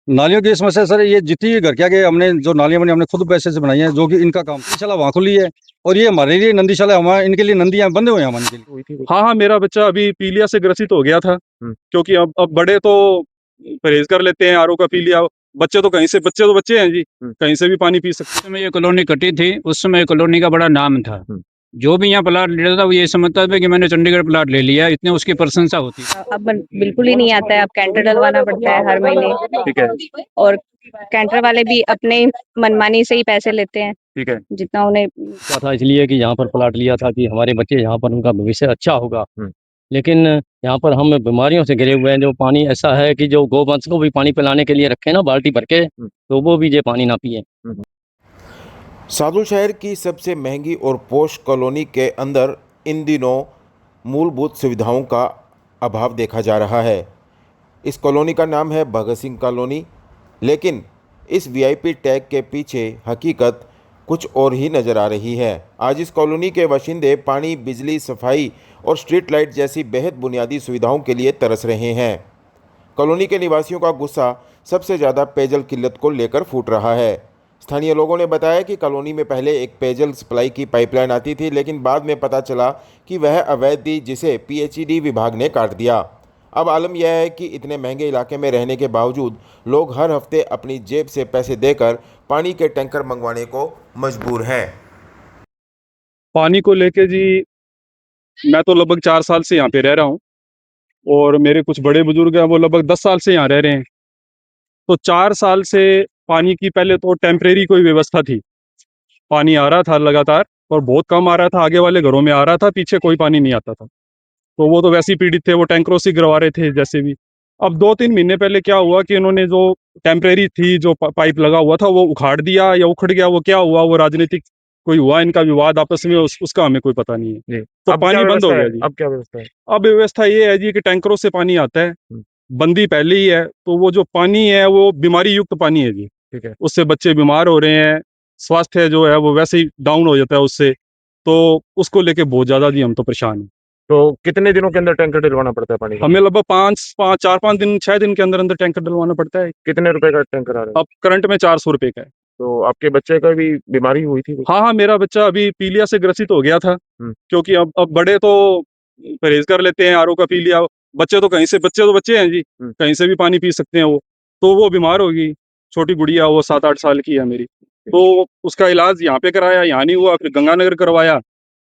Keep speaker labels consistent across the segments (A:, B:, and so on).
A: नालियों की समस्या सर ये जितनी भी घर के आगे हमने जो नालियां बनी हमने खुद पैसे से बनाई हैं, जो कि इनका काम नंदीशाला वहाँ खुली है और ये हमारे लिए नंदीशाला हमारे इनके लिए नंदियाँ बंदे हुए हैं हमारे लिए।
B: हुई थी।
C: हाँ हाँ, मेरा बच्चा अभी पीलिया से ग्रसित हो गया था। क्योंकि अब बड़े तो परहेज कर लेते हैं, आरओ का पी लिया। बच्चे तो कहीं से बच्चे हैं जी, कहीं से भी पानी पी सकते हैं।
D: समय ये कॉलोनी कटी थी, उस समय कॉलोनी का बड़ा नाम था। जो भी यहाँ प्लाट लेता था वो ये समझता था कि मैंने चंडीगढ़ प्लाट ले लिया, इतने उसकी प्रशंसा होती थी।
E: अब बिल्कुल ही नहीं आता है, अब कैंटर डलवाना पड़ता है हर महीने।
C: ठीक है।
E: और कैंटर वाले भी अपने मनमानी से ही पैसे लेते हैं,
C: ठीक है।
E: जितना उन्हें
A: क्या था इसलिए कि यहाँ पर प्लाट लिया था कि हमारे बच्चे यहाँ पर उनका भविष्य अच्छा होगा। लेकिन यहाँ पर हम बीमारियों से घिरे हुए हैं। जो पानी ऐसा है कि जो गौवंश को भी पानी पिलाने के लिए रखे ना बाल्टी भर के, तो वो भी ये पानी ना पिए।
F: सादुल शहर की सबसे महंगी और पोश कॉलोनी के अंदर इन दिनों मूलभूत सुविधाओं का अभाव देखा जा रहा है। इस कॉलोनी का नाम है भगत सिंह कॉलोनी, लेकिन इस वीआईपी टैग के पीछे हकीकत कुछ और ही नज़र आ रही है। आज इस कॉलोनी के बाशिंदे पानी, बिजली, सफाई और स्ट्रीट लाइट जैसी बेहद बुनियादी सुविधाओं के लिए तरस रहे हैं। कॉलोनी के निवासियों का गुस्सा सबसे ज़्यादा पेयजल किल्लत को लेकर फूट रहा है। स्थानीय लोगों ने बताया कि कॉलोनी में पहले एक पेयजल सप्लाई की पाइपलाइन आती थी, लेकिन बाद में पता चला कि वह अवैध थी, जिसे पीएचईडी विभाग ने काट दिया। अब आलम यह है कि इतने महंगे इलाके में रहने के बावजूद लोग हर हफ्ते अपनी जेब से पैसे देकर पानी के टैंकर मंगवाने को मजबूर हैं।
C: पानी को लेके जी, मैं तो लगभग 4 साल से यहाँ पे रह रहा हूँ और मेरे कुछ बड़े बुजुर्ग हैं, वो लगभग 10 साल से यहाँ रह रहे हैं। तो 4 साल से पानी की पहले तो टेम्परेरी कोई व्यवस्था थी, पानी आ रहा था लगातार और बहुत कम आ रहा था। आगे वाले घरों में आ रहा था, पीछे कोई पानी नहीं आता था। तो वो तो वैसे ही पीड़ित थे, वो टैंकरों से गिरवा रहे थे जैसे भी। अब 2-3 महीने पहले क्या हुआ कि इन्होंने जो टेम्परेरी थी, जो पाइप लगा हुआ था, वो उखाड़ दिया या उखड़ गया, वो क्या हुआ, वो राजनीतिक कोई हुआ इनका विवाद आपस में, उसका हमें कोई पता नहीं है। तो पानी बंद हो गया जी।
B: अब क्या व्यवस्था है?
C: अब व्यवस्था ये है जी कि टैंकरों से पानी आता है, बंदी पहले ही है, तो वो जो पानी है वो बीमारी युक्त पानी है जी।
B: ठीक है।
C: उससे बच्चे बीमार हो रहे हैं, स्वास्थ्य जो है वो वैसे ही डाउन हो जाता है उससे। तो उसको लेके बहुत ज्यादा जी हम तो परेशान हैं।
B: तो कितने दिनों के अंदर टैंकर डलवाना पड़ता है पानी का?
C: हमें लगभग 4-5 दिन, 6 दिन के अंदर अंदर टैंकर डलवाना पड़ता है।
B: कितने रुपए का टैंकर आ रहा है?
C: अब करंट में 400 रुपए का है।
B: तो आपके बच्चे का भी बीमारी हुई थी?
C: हाँ हाँ, मेरा बच्चा अभी पीलिया से ग्रसित हो गया था। क्योंकि अब बड़े तो परहेज कर लेते हैं, आरओ का पी लिया। बच्चे तो बच्चे हैं जी, कहीं से भी पानी पी सकते हैं वो। तो वो बीमार होगी, छोटी गुड़िया, वो 7-8 साल की है मेरी। तो उसका इलाज यहाँ पे कराया, यहाँ नहीं हुआ, फिर गंगानगर करवाया,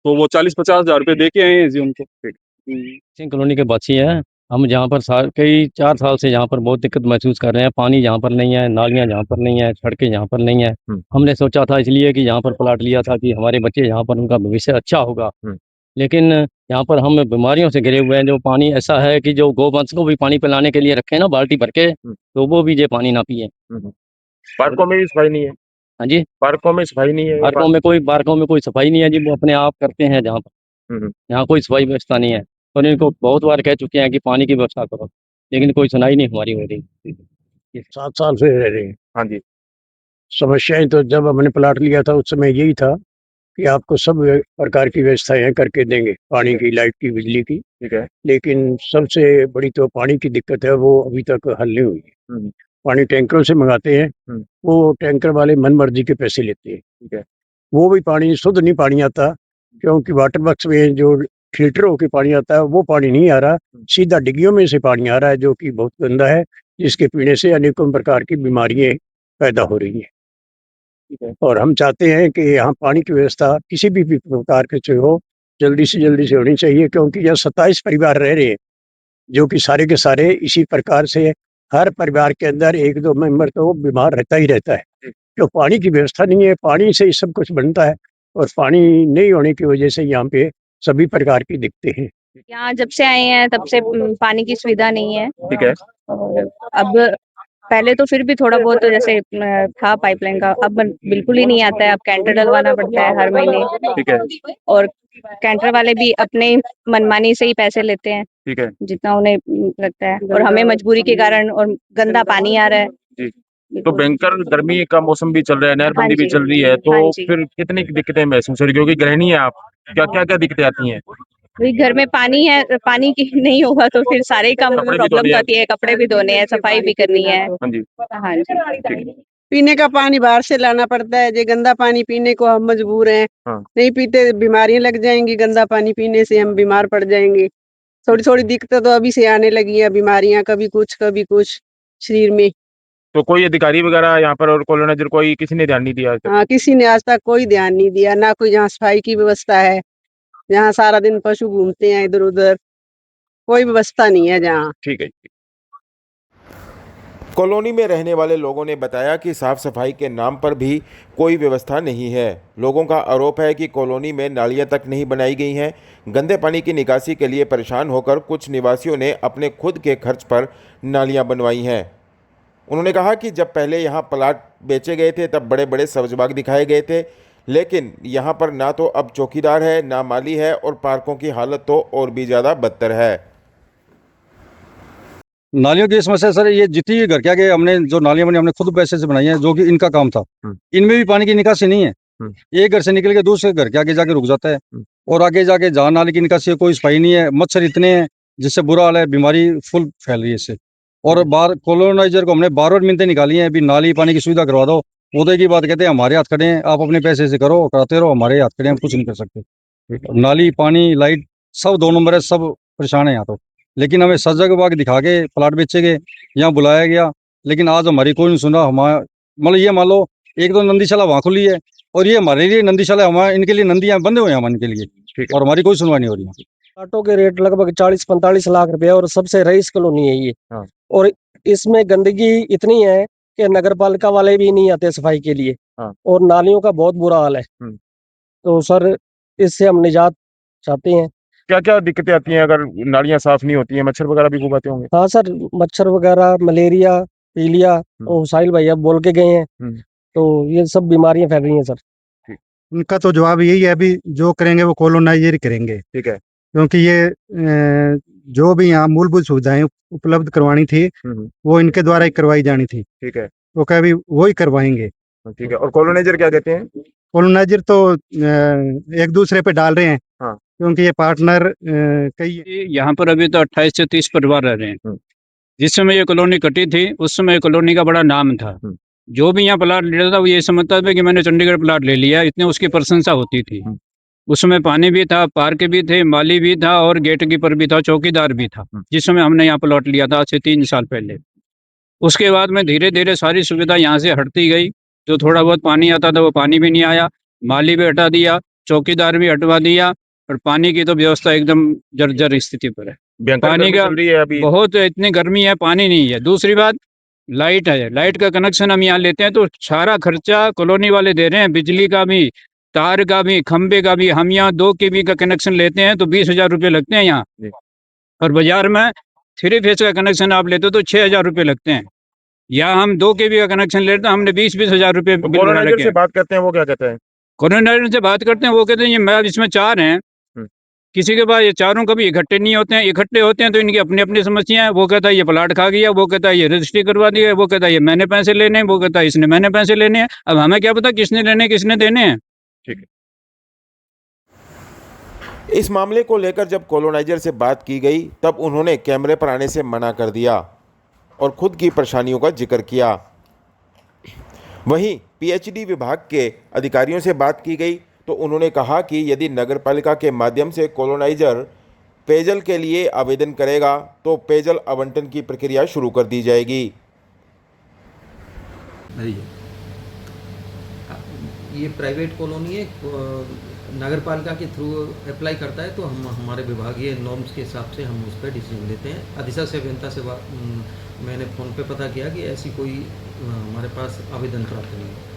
C: तो वो 40-50 हजार रुपए दे के आए हैं जी उनको।
A: सिंह कॉलोनी के बच्चे हैं हम, जहाँ पर कई 4 साल से यहाँ पर बहुत दिक्कत महसूस कर रहे हैं। पानी यहाँ पर नहीं है, नालियाँ यहाँ पर नहीं है, सड़कें यहाँ पर नहीं है। हमने सोचा था इसलिए कि यहाँ पर प्लाट लिया था कि हमारे बच्चे यहाँ पर उनका भविष्य अच्छा होगा। लेकिन यहाँ पर हम बीमारियों से घिरे हुए हैं। जो पानी ऐसा है कि जो गौवंश को भी पानी पिलाने के लिए रखे ना बाल्टी भर के, तो वो भी ये पानी ना पिए।
B: पार्कों में भी सफाई नहीं है?
A: हाँ जी,
B: पार्कों में सफाई नहीं है?
A: पार्कों में कोई सफाई नहीं है जी, वो अपने आप करते हैं जहाँ पर। यहाँ कोई सफाई व्यवस्था नहीं है, और इनको बहुत बार कह चुके हैं कि पानी की व्यवस्था करो, लेकिन कोई सुनाई नहीं हमारी हो रही।
G: 7 साल से रह रहे हैं।
B: हाँ जी।
G: समस्याएं तो जब हमने प्लाट लिया था उस समय यही था कि आपको सब प्रकार की व्यवस्थाएं करके देंगे, पानी की, लाइट की, बिजली की।
B: ठीक है।
G: लेकिन सबसे बड़ी तो पानी की दिक्कत है, वो अभी तक हल नहीं हुई है। पानी टैंकरों से मंगाते हैं, वो टैंकर वाले मन मर्जी के पैसे लेते हैं।
B: ठीक है।
G: वो भी पानी शुद्ध नहीं पानी आता, क्योंकि वाटर वर्क्स में जो फिल्टर होकर पानी आता है वो पानी नहीं आ रहा, सीधा डिग्गियों में से पानी आ रहा है, जो कि बहुत गंदा है, जिसके पीने से अनेकों प्रकार की बीमारियां पैदा हो रही हैं। और हम चाहते हैं कि यहाँ पानी की व्यवस्था किसी भी प्रकार के से हो, जल्दी से होनी चाहिए, क्योंकि यहाँ 27 परिवार रह रहे हैं, जो कि सारे के सारे इसी प्रकार से, हर परिवार के अंदर 1-2 मेंबर तो बीमार रहता ही रहता है। जो पानी की व्यवस्था नहीं है, पानी से ही सब कुछ बनता है, और पानी नहीं होने की वजह से यहाँ पे सभी प्रकार की दिक्कतें हैं।
E: यहाँ जब से आए हैं तब से पानी की सुविधा नहीं है।
B: ठीक है।
E: और अब पहले तो फिर भी थोड़ा बहुत तो जैसे था पाइपलाइन का, अब बिल्कुल ही नहीं आता है, अब कैंटर डलवाना पड़ता है हर महीने।
B: ठीक है।
E: और कैंटर वाले भी अपने मनमानी से ही पैसे लेते हैं,
B: ठीक है।
E: जितना उन्हें लगता है, और हमें मजबूरी के कारण, और गंदा पानी आ रहा है।
B: जी। तो भयंकर गर्मी का मौसम भी चल रहा है, नहरबंदी भी चल रही है, तो फिर कितनी दिक्कतें महसूस हो रही, क्योंकि गृहिणी है आप, क्या क्या क्या दिक्कतें आती हैं?
E: भाई घर में पानी है, पानी की नहीं होगा तो फिर सारे ही काम में
B: कपड़े भी
E: प्रॉब्लम
B: धोने हैं।
E: आती है, कपड़े भी धोने हैं, सफाई भी करनी है।
B: हाँ जी।
E: हाँ जी।
H: पीने का पानी बाहर से लाना पड़ता है, जो गंदा पानी पीने को हम मजबूर हैं।
B: हाँ।
H: नहीं पीते बीमारियां लग जाएंगी, गंदा पानी पीने से हम बीमार पड़ जाएंगे। थोड़ी थोड़ी दिक्कतें तो अभी से आने लगी हैं, बीमारियां कभी कुछ शरीर में।
B: तो कोई अधिकारी वगैरह यहाँ पर और कॉलोनाइजर कोई किसी ने ध्यान नहीं दिया आज तक?
H: हाँ, किसी ने आज तक कोई ध्यान नहीं दिया, ना कोई यहाँ सफाई की व्यवस्था है, यहाँ सारा दिन पशु घूमते हैं इधर उधर, कोई व्यवस्था नहीं है जहाँ।
B: ठीक है।
F: कॉलोनी में रहने वाले लोगों ने बताया कि साफ सफाई के नाम पर भी कोई व्यवस्था नहीं है। लोगों का आरोप है कि कॉलोनी में नालियां तक नहीं बनाई गई हैं। गंदे पानी की निकासी के लिए परेशान होकर कुछ निवासियों ने अपने खुद के खर्च पर नालियां बनवाई हैं। उन्होंने कहा कि जब पहले यहां प्लाट बेचे गए थे तब बड़े बड़े सब्ज-बाग दिखाए गए थे, लेकिन यहां पर ना तो अब चौकीदार है, ना माली है और पार्कों की हालत तो और भी ज़्यादा बदतर है।
C: नालियों की समस्या सर, ये जितनी भी घर के आगे हमने जो नालियां बनी हमने खुद पैसे से बनाई हैं, जो कि इनका काम था। इनमें भी पानी की निकासी नहीं है। एक घर से निकल के दूसरे घर के आगे जाके रुक जाता है और आगे जाके जहाँ नाली की निकासी है कोई सफाई नहीं है। मच्छर इतने हैं जिससे बुरा हाल है, बीमारी फुल फैल रही है इससे। और बाहर कॉलोनाइजर को हमने बार-बार मिन्नतें निकाली हैं, अभी नाली पानी की सुविधा करवा दो। वो की बात कहते हैं हमारे हाथ खड़े हैं, आप अपने पैसे से करो, कराते रहो, हमारे हाथ खड़े हैं, हम कुछ नहीं कर सकते। नाली पानी लाइट सब 2 नंबर है, सब परेशान है यहाँ तो। लेकिन हमें सजग बाग दिखा के प्लाट बेचे गए, यहाँ बुलाया गया, लेकिन आज हमारी कोई नहीं सुना। मतलब ये मान लो एक तो नंदीशाला वहाँ खुली है और ये हमारे लिए नंदीशाला, हमारे इनके लिए नंदियाँ बंद हुए हैं हम इनके लिए, और हमारी कोई सुनवाई नहीं हो रही है।
I: प्लाटों के रेट लगभग 40-45 लाख रुपए और सबसे रईस कॉलोनी है ये।
B: हाँ।
I: और इसमें गंदगी इतनी है कि नगर पालिका वाले भी नहीं आते सफाई के लिए।
B: हाँ।
I: और नालियों का बहुत बुरा हाल है। तो सर इससे हम निजात चाहते हैं।
B: क्या क्या दिक्कतें आती हैं अगर नालियां साफ नहीं होती हैं? मच्छर वगैरह भी खूब आते होंगे।
I: हाँ सर, मच्छर वगैरह, मलेरिया, पीलिया, और साहिल भैया बोल के गए हैं, तो ये सब बीमारियां फैल रही हैं सर।
J: उनका तो जवाब यही है, अभी जो करेंगे वो कॉलोनाइजर ही करेंगे।
B: ठीक है।
J: क्योंकि ये जो भी यहाँ मूलभूत सुविधाएं उपलब्ध करवानी थी वो इनके द्वारा ही करवाई जानी थी।
B: ठीक है।
J: तो क्या अभी वो ही करवाएंगे।
B: ठीक है। और कॉलोनाइजर क्या कहते हैं?
J: कॉलोनाइजर तो एक दूसरे पे डाल रहे हैं।
B: हाँ।
J: क्योंकि ये पार्टनर कई
D: यहाँ पर अभी तो 28 से 30 परिवार रह रहे हैं। जिस समय ये कॉलोनी कटी थी उस समय कॉलोनी का बड़ा नाम था। जो भी यहाँ प्लाट लेता था वो ये समझता था कि मैंने चंडीगढ़ प्लाट ले लिया, इतनी उसकी प्रशंसा होती थी। उसमें पानी भी था, पार्क भी थे, माली भी था और गेट कीपर भी था, चौकीदार भी था। जिस समय हमने यहाँ प्लॉट लिया था आज से 3 साल पहले। उसके बाद में धीरे धीरे सारी सुविधा यहाँ से हटती गई। जो थोड़ा बहुत पानी आता था वो पानी भी नहीं आया, माली भी हटा दिया, चौकीदार भी हटवा दिया, और पानी की तो व्यवस्था एकदम जर्जर स्थिति पर है। पानी का बहुत, इतनी गर्मी है, पानी नहीं है। दूसरी बात लाइट है, लाइट का कनेक्शन हम यहाँ लेते हैं तो सारा खर्चा कॉलोनी वाले दे रहे हैं, बिजली का भी, तार का भी, खंबे का भी। हम यहाँ 2 kV का कनेक्शन लेते हैं तो 20,000 रुपये लगते हैं यहाँ, और बाजार में 3 फेज का कनेक्शन आप लेते हो तो 6,000 रुपये लगते हैं। यहाँ हम 2 kV का कनेक्शन लेते हैं, हमने 20,000 रुपये
B: कॉलोनाइजर से बात करते हैं, वो क्या कहते हैं?
D: कॉलोनाइजर से बात करते हैं, वो कहते हैं ये मैं इसमें 4 हैं, किसी के पास ये चारों कभी इकट्ठे नहीं होते हैं, इकट्ठे होते हैं तो इनकी अपनी अपनी समस्या है। वो कहता है ये प्लाट खा गया, वो कहता है ये रजिस्ट्री करवा दिया, वो कहता है ये मैंने पैसे लेने हैं, वो कहता है इसने मैंने पैसे लेने हैं। अब हमें क्या पता किसने लेने किसने देने हैं।
B: ठीक है।
F: इस मामले को लेकर जब कॉलोनाइजर से बात की गई तब उन्होंने कैमरे पर आने से मना कर दिया और खुद की परेशानियों का जिक्र किया। वहीं पीएचडी विभाग के अधिकारियों से बात की गई तो उन्होंने कहा कि यदि नगरपालिका के माध्यम से कॉलोनाइजर पेयजल के लिए आवेदन करेगा तो पेयजल आवंटन की प्रक्रिया शुरू कर दी जाएगी।
K: ये प्राइवेट कॉलोनी है, नगरपालिका के थ्रू अप्लाई करता है तो हम हमारे विभागीय नॉर्म्स के हिसाब से हम उस पर डिसीजन लेते हैं। अधिशासी अभियंता से मैंने फ़ोन पे पता किया कि ऐसी कोई हमारे पास आवेदन प्राप्त नहीं है।